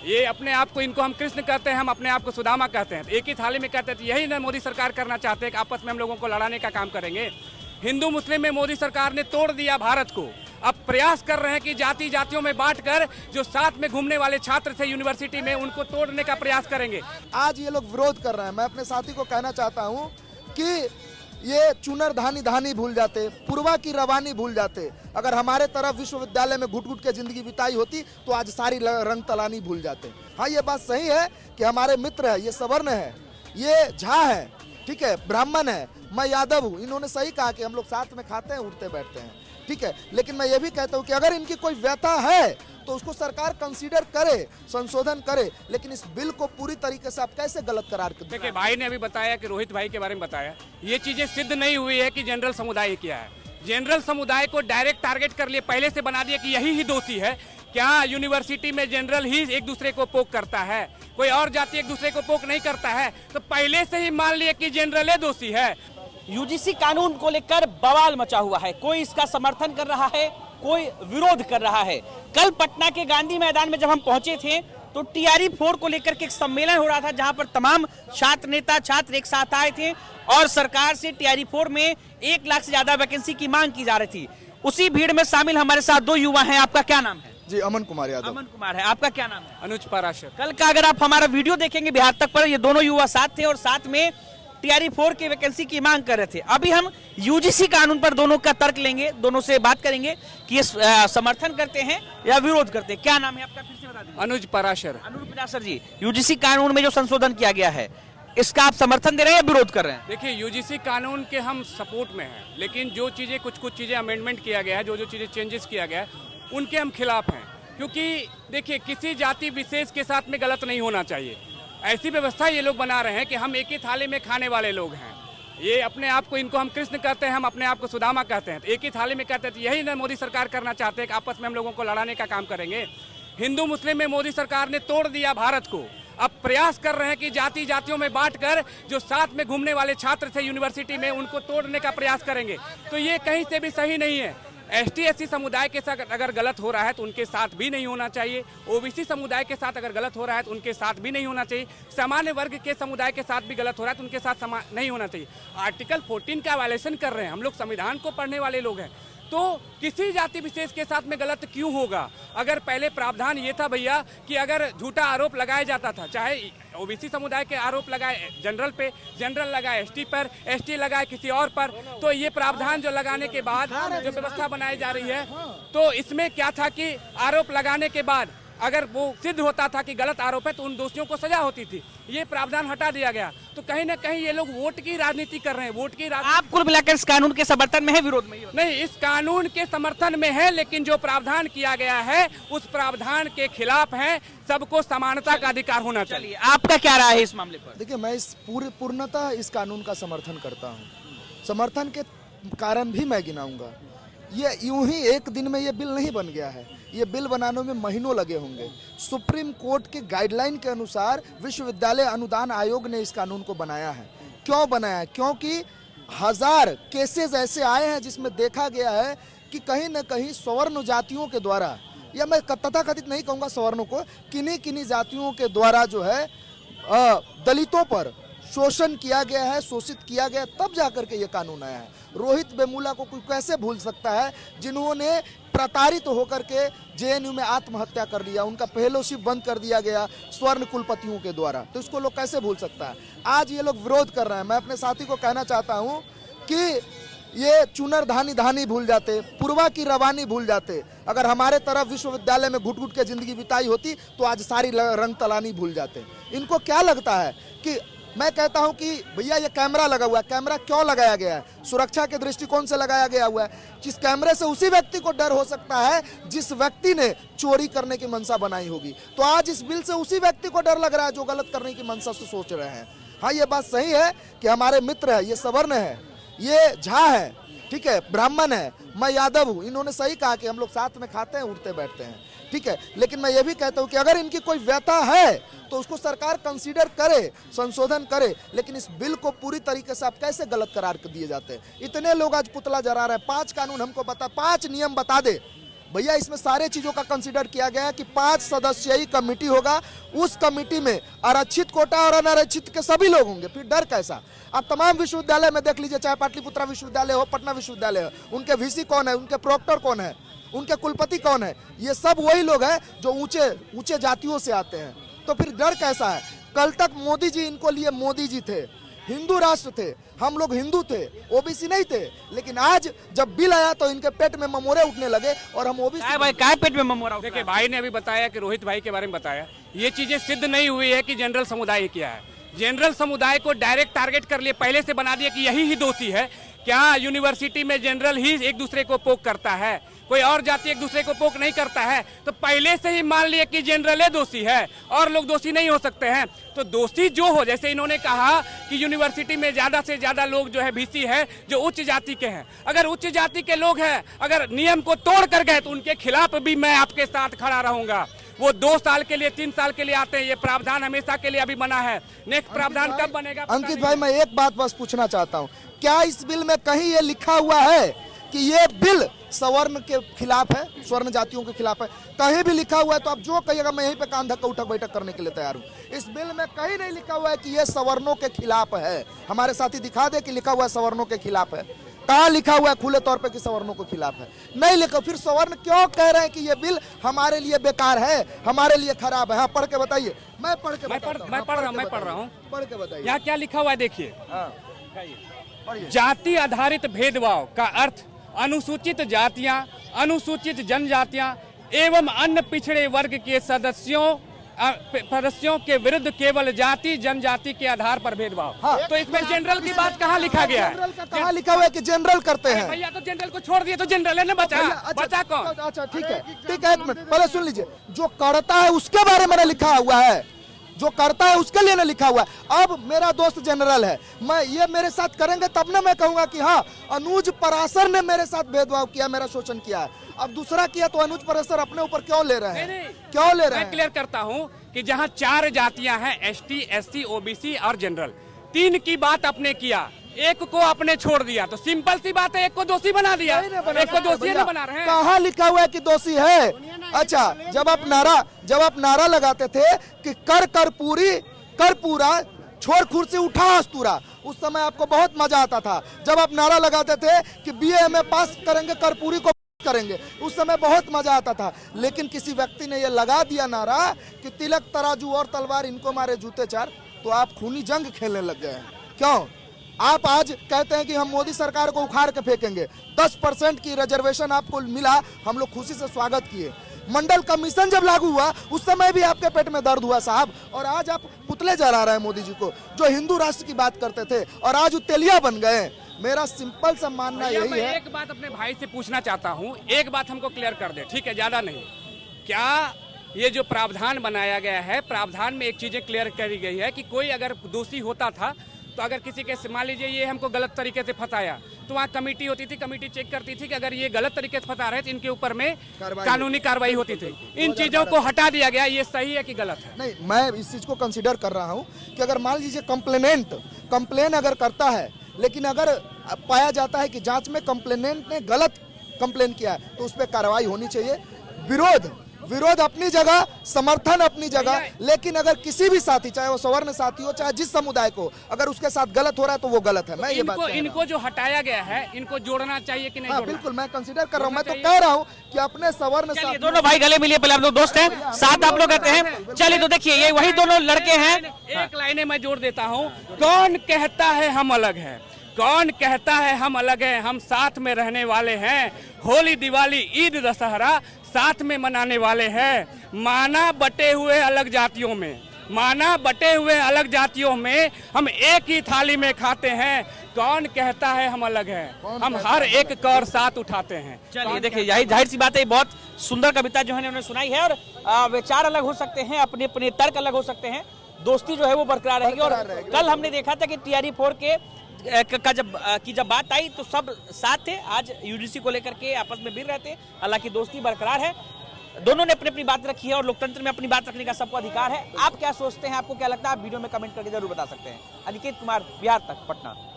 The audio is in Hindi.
ये अपने आप को, इनको हम कृष्ण कहते हैं, हम अपने आप को सुदामा कहते हैं। एक ही थाली में कहते हैं। तो यही ना मोदी सरकार करना चाहते हैं कि आपस में हम लोगों को लड़ाने का काम करेंगे। हिंदू मुस्लिम में मोदी सरकार ने तोड़ दिया भारत को। अब प्रयास कर रहे हैं कि जाति जातियों में बांटकर जो साथ में घूमने वाले छात्र थे यूनिवर्सिटी में, उनको तोड़ने का प्रयास करेंगे। आज ये लोग विरोध कर रहे हैं। मैं अपने साथी को कहना चाहता हूँ कि ये चुनर धानी धानी भूल जाते, पुरवा की रवानी भूल जाते। अगर हमारे तरफ विश्वविद्यालय में घुट घुट के जिंदगी बिताई होती तो आज सारी रंग तलानी भूल जाते। हाँ, ये बात सही है कि हमारे मित्र है, ये सवर्ण है, ये झा है, ठीक है, ब्राह्मण है, मैं यादव हूँ। इन्होंने सही कहा कि हम लोग साथ में खाते हैं, उठते बैठते हैं, ठीक है। लेकिन मैं ये भी कहता हूँ कि अगर इनकी कोई व्यथा है तो उसको सरकार कंसीडर करे, संशोधन करे। लेकिन इस बिल को पूरी तरीके से आप कैसे गलत करार कर देखिए, भाई ने अभी बताया कि रोहित भाई के बारे में बताया, ये चीजें सिद्ध नहीं हुई है कि जनरल समुदाय किया है। जनरल समुदाय को डायरेक्ट टारगेट कर लिए, पहले से बना दिया कि यही ही दोषी है। क्या यूनिवर्सिटी में जनरल ही एक दूसरे को पोक करता है? कोई और जाति एक दूसरे को पोक नहीं करता है? तो पहले से ही मान लिया कि जनरल दोषी है। यूजीसी कानून को लेकर बवाल मचा हुआ है। कोई इसका समर्थन कर रहा है, कोई विरोध कर रहा है। कल पटना के गांधी मैदान में जब हम पहुंचे थे तो टीआरई 4 को लेकर के एक सम्मेलन हो रहा था, जहां पर तमाम छात्र नेता छात्र एक साथ आए थे और सरकार से टीआरई 4 में 1 लाख से ज्यादा वैकेंसी की मांग की जा रही थी। उसी भीड़ में शामिल हमारे साथ 2 युवा हैं। आपका क्या नाम है? जी, अमन कुमार यादव। अमन कुमार है। आपका क्या नाम है? अनुज पराशर। कल का अगर आप हमारा वीडियो देखेंगे बिहार तक पर, ये दोनों युवा साथ थे और साथ में टीआरई 4 की वैकेंसी की मांग कर रहे थे। अभी हम यूजीसी कानून पर दोनों का तर्क लेंगे, दोनों से बात करेंगे कि ये समर्थन करते हैं या विरोध करते हैं। क्या नाम है आपका, फिर से बता दीजिए। अनुज पराशर। अनुज पराशर जी, यूजीसी कानून में जो संशोधन किया गया है, इसका आप समर्थन दे रहे हैं या विरोध कर रहे हैं? देखिए, यूजीसी कानून के हम सपोर्ट में हैं, लेकिन जो चीजें कुछ चीजें अमेंडमेंट किया गया है, जो चीजें चेंजेस किया गया है, उनके हम खिलाफ हैं। क्योंकि देखिए, किसी जाति विशेष के साथ में गलत नहीं होना चाहिए। ऐसी व्यवस्था ये लोग बना रहे हैं कि हम एक ही थाली में खाने वाले लोग हैं। ये अपने आप को, इनको हम कृष्ण कहते हैं, हम अपने आप को सुदामा कहते हैं। तो एक ही थाली में कहते हैं। तो यही ना मोदी सरकार करना चाहते हैं कि आपस में हम लोगों को लड़ाने का काम करेंगे। हिंदू मुस्लिम में मोदी सरकार ने तोड़ दिया भारत को। अब प्रयास कर रहे हैं कि जाति जातियों में बांटकर जो साथ में घूमने वाले छात्र थे यूनिवर्सिटी में, उनको तोड़ने का प्रयास करेंगे। तो ये कहीं से भी सही नहीं है। एसटी एससी समुदाय के साथ अगर गलत हो रहा है तो उनके साथ भी नहीं होना चाहिए। ओबीसी समुदाय के साथ अगर गलत हो रहा है तो उनके साथ भी नहीं होना चाहिए। सामान्य वर्ग के समुदाय के साथ भी गलत हो रहा है तो उनके साथ नहीं होना चाहिए। आर्टिकल 14 का वायलेशन कर रहे हैं। हम लोग संविधान को पढ़ने वाले लोग हैं, तो किसी जाति विशेष के साथ में गलत क्यों होगा? अगर पहले प्रावधान ये था भैया कि अगर झूठा आरोप लगाया जाता था, चाहे ओबीसी समुदाय के आरोप लगाए जनरल पे, जनरल लगाए एसटी पर, एसटी लगाए किसी और पर, तो ये प्रावधान जो लगाने के बाद जो व्यवस्था बनाई जा रही है, तो इसमें क्या था कि आरोप लगाने के बाद अगर वो सिद्ध होता था कि गलत आरोप है तो उन दोषियों को सजा होती थी। ये प्रावधान हटा दिया गया। तो कहीं ना कहीं ये लोग वोट की राजनीति कर रहे हैं। वोट की आप कुल मिलाकर इस कानून के समर्थन में है, विरोध में? नहीं, इस कानून के समर्थन में है, लेकिन जो प्रावधान किया गया है उस प्रावधान के खिलाफ है। सबको समानता का अधिकार होना चाहिए। आपका क्या राय है इस मामले पर? देखिए, मैं इस पूर्णतः इस कानून का समर्थन करता हूँ। समर्थन के कारण भी मैं गिनाऊंगा। ये यूं ही एक दिन में ये बिल नहीं बन गया है। ये बिल बनाने में महीनों लगे होंगे। सुप्रीम कोर्ट के गाइडलाइन के अनुसार विश्वविद्यालय अनुदान आयोग ने इस कानून को बनाया है। क्यों बनाया? क्योंकि 1000 केसेस ऐसे आए हैं जिसमें देखा गया है कि कहीं न कहीं सवर्ण जातियों के द्वारा, या मैं तथाकथित नहीं कहूँगा सवर्णों को, किन्हीं जातियों के द्वारा जो है दलितों पर शोषण किया गया है, शोषित किया गया, तब जाकर के ये कानून आया है। रोहित वेमुला को कोई कैसे भूल सकता है, जिन्होंने प्रताड़ित होकर के जेएनयू में आत्महत्या कर लिया, उनका फेलोशिप बंद कर दिया गया स्वर्ण कुलपतियों के द्वारा। तो इसको लोग कैसे भूल सकता है? आज ये लोग विरोध कर रहे हैं। मैं अपने साथी को कहना चाहता हूँ कि ये चुनर धानी धानी भूल जाते, पुरवा की रवानी भूल जाते। अगर हमारे तरफ विश्वविद्यालय में घुट घुट के जिंदगी बिताई होती तो आज सारी रंग तलानी भूल जाते। इनको क्या लगता है कि मैं कहता हूं कि भैया ये कैमरा लगा हुआ है, कैमरा क्यों लगाया गया है? सुरक्षा के दृष्टिकोण से लगाया गया हुआ है। जिस कैमरे से उसी व्यक्ति को डर हो सकता है जिस व्यक्ति ने चोरी करने की मंशा बनाई होगी। तो आज इस बिल से उसी व्यक्ति को डर लग रहा है जो गलत करने की मंशा से सोच रहे हैं। हाँ, ये बात सही है कि हमारे मित्र है, ये सवर्ण है, ये झा है, ठीक है, ब्राह्मण है, मैं यादव हूँ। इन्होंने सही कहा कि हम लोग साथ में खाते हैं, उठते बैठते हैं, ठीक है। लेकिन मैं ये भी कहता हूँ कि अगर इनकी कोई व्यथा है तो उसको सरकार कंसीडर करे, संशोधन करे। लेकिन इस बिल को पूरी तरीके से आप कैसे गलत करार दिए जाते हैं? इतने लोग आज पुतला जला रहे हैं। 5 कानून हमको बता, 5 नियम बता दे भैया इसमें सारे चीजों का कंसीडर किया गया है कि 5 सदस्यीय कमेटी होगा। उस कमेटी में आरक्षित कोटा और अनारक्षित के सभी लोग होंगे। फिर डर कैसा? आप तमाम विश्वविद्यालय में देख लीजिए, चाहे पाटलिपुत्रा विश्वविद्यालय हो, पटना विश्वविद्यालय हो, उनके वीसी कौन है, उनके प्रोक्टर कौन है, उनके कुलपति कौन है? ये सब वही लोग हैं जो ऊंचे ऊंचे जातियों से आते हैं। तो फिर डर कैसा है? कल तक मोदी जी इनको लिए मोदी जी थे, हिंदू राष्ट्र थे, हम लोग हिंदू थे, ओबीसी नहीं थे। लेकिन आज जब बिल आया तो इनके पेट में ममोरे उठने लगे और हम ओबीसी। भाई क्या पेट में ममोरा? देखिए, भाई ने अभी बताया कि रोहित भाई के बारे में बताया, ये चीजें सिद्ध नहीं हुई है कि जनरल समुदाय क्या है। जनरल समुदाय को डायरेक्ट टारगेट कर लिए, पहले से बना दिया कि यही ही दोषी है। क्या यूनिवर्सिटी में जनरल ही एक दूसरे को पोक करता है? कोई और जाति एक दूसरे को पोक नहीं करता है। तो पहले से ही मान लिया कि जनरल दोषी है और लोग दोषी नहीं हो सकते हैं। तो दोषी जो हो, जैसे इन्होंने कहा कि यूनिवर्सिटी में ज्यादा से ज्यादा लोग जो है बीसी है जो उच्च जाति के हैं। अगर उच्च जाति के लोग हैं, अगर नियम को तोड़ कर गए तो उनके खिलाफ भी मैं आपके साथ खड़ा रहूंगा। वो 2 साल के लिए 3 साल के लिए आते हैं, ये प्रावधान हमेशा के लिए अभी बना है। नेक्स्ट प्रावधान कब बनेगा? अंकित भाई, मैं एक बात बस पूछना चाहता हूँ, क्या इस बिल में कहीं ये लिखा हुआ है कि ये बिल सवर्ण के खिलाफ है, स्वर्ण जातियों के खिलाफ है? कहीं भी लिखा हुआ है तो आप जो कहिएगा मैं यहीं पे कान धक्का उठक बैठक करने के लिए तैयार हूँ। इस बिल में कहीं नहीं लिखा हुआ है कि ये सवर्णों के खिलाफ है। हमारे साथी दिखा दे कि लिखा हुआ है सवर्णों के खिलाफ है। कहाँ लिखा हुआ है खुले तौर पे कि सवर्णों के खिलाफ है? नहीं लिखा। फिर सवर्ण क्यों कह रहे हैं कि ये बिल हमारे लिए बेकार है, हमारे लिए खराब है? हाँ, पढ़ के बताइए। मैं पढ़ के मैं पढ़ रहा हूँ। पढ़ के बताइए। यहाँ क्या लिखा हुआ है देखिए। जाति आधारित भेदभाव का अर्थ अनुसूचित जातियां, अनुसूचित जनजातियां एवं अन्य पिछड़े वर्ग के सदस्यों के विरुद्ध केवल जाति जनजाति के आधार पर भेदभाव। हाँ, तो इसमें जनरल की बात कहाँ लिखा गया है? जनरल का कहाँ लिखा हुआ है कि जनरल करते हैं? भैया तो जनरल को छोड़ दिए तो जनरल है ना, बचा कौन? अच्छा ठीक है, ठीक है, एक मिनट पहले सुन लीजिए। जो करता है उसके बारे में लिखा हुआ है, जो करता है उसके लिए ना लिखा हुआ है। अब मेरा दोस्त जनरल है, मैं ये मेरे साथ करेंगे तब ना मैं कहूंगा कि हाँ अनुज पराशर ने मेरे साथ भेदभाव किया, मेरा शोषण किया है। अब दूसरा किया तो अनुज पराशर अपने ऊपर क्यों ले रहे हैं? क्यों ले रहे हैं? मैं क्लियर करता हूं कि जहां 4 जातियां हैं, एसटी, एससी, ओबीसी और जनरल, 3 की बात आपने किया, एक को आपने छोड़ दिया, तो सिंपल सी बात है, एक को दोषी बना दिया। एक को दोषी नहीं बना रहे हैं। कहाँ लिखा हुआ है कि दोषी है? अच्छा, जब आप नारा लगाते थे कि कर पूरा छोड़ कुर्सी उठा अस्तूरा, उस समय आपको बहुत मजा आता था। जब आप नारा लगाते थे कि बीए में पास करेंगे, कर पूरी को करेंगे, उस समय बहुत मजा आता था। लेकिन किसी व्यक्ति ने ये लगा दिया नारा कि तिलक तराजू और तलवार इनको मारे जूते 4, तो आप खूनी जंग खेलने लग गए। क्यों? आप आज कहते हैं कि हम मोदी सरकार को उखाड़ के फेंकेंगे। 10% की रिजर्वेशन आपको मिला, हम लोग खुशी से स्वागत किए। मंडल कमीशन जब लागू हुआ उस समय भी आपके पेट में दर्द हुआ साहब, और आज आप पुतले जला रहे हैं मोदी जी को, जो हिंदू राष्ट्र की बात करते थे, और आज तेलिया बन गए। मेरा सिंपल सा मानना यही है। एक बात अपने भाई से पूछना चाहता हूँ, एक बात हमको क्लियर कर दे, ठीक है, ज्यादा नहीं। क्या ये जो प्रावधान बनाया गया है, प्रावधान में एक चीजें क्लियर करी गई है कि कोई अगर दोषी होता था तो अगर किसी के, मान लीजिए ये हमको गलत तरीके से फंसाया, तो वहाँ कमेटी होती थी, कमेटी चेक करती थी कि अगर ये गलत तरीके से फंसा रहे तो इनके ऊपर में कानूनी कार्रवाई होती थी। इन चीजों को हटा दिया गया, ये सही है कि गलत है? नहीं, मैं इस चीज को कंसीडर कर रहा हूँ कि अगर मान लीजिए कंप्लेन अगर करता है, लेकिन अगर पाया जाता है कि जांच में कंप्लेनेंट ने गलत कंप्लेन किया है तो उस पर कार्रवाई होनी चाहिए। विरोध अपनी जगह, समर्थन अपनी जगह, लेकिन अगर किसी भी साथी, चाहे वो सवर्ण साथी हो, चाहे जिस समुदाय को, अगर उसके साथ गलत हो रहा है तो वो गलत है। मैं ये बात इनको जो हटाया गया है, इनको जोड़ना चाहिए कि नहीं? हाँ, बिल्कुल, मैं कंसीडर कर रहा हूँ। मैं तो कह रहा हूँ कि अपने सवर्ण साथी, दोनों भाई गले मिलिए, पहले आप लोग दोस्त हैं, साथ आप लोग कहते हैं। चलिए तो देखिए, ये वही दोनों लड़के हैं। एक लाइने मैं जोड़ देता हूँ, कौन कहता है हम अलग हैं, कौन कहता है हम अलग हैं, हम साथ में रहने वाले हैं। होली, दिवाली, ईद, दशहरा साथ में मनाने वाले हैं। माना बटे हुए अलग जातियों में हम एक ही थाली में खाते हैं। कौन कहता है हम अलग हैं? हम हर एक कौर साथ उठाते हैं। चलिए देखिए, यही जाहिर सी बात है, बहुत सुंदर कविता जो है उन्होंने सुनाई है। और विचार अलग हो सकते हैं, अपने अपने तर्क अलग हो सकते हैं, दोस्ती जो है वो बरकरार रहेगी। और कल हमने देखा था कि TRE 4 की जब बात आई तो सब साथ थे। आज यूजीसी को लेकर के आपस में भिड़ रहे थे, हालांकि दोस्ती बरकरार है। दोनों ने अपनी अपनी बात रखी है और लोकतंत्र में अपनी बात रखने का सबको अधिकार है। आप क्या सोचते हैं, आपको क्या लगता है? आप वीडियो में कमेंट करके जरूर बता सकते हैं। अनिकेत कुमार, बिहार तक, पटना।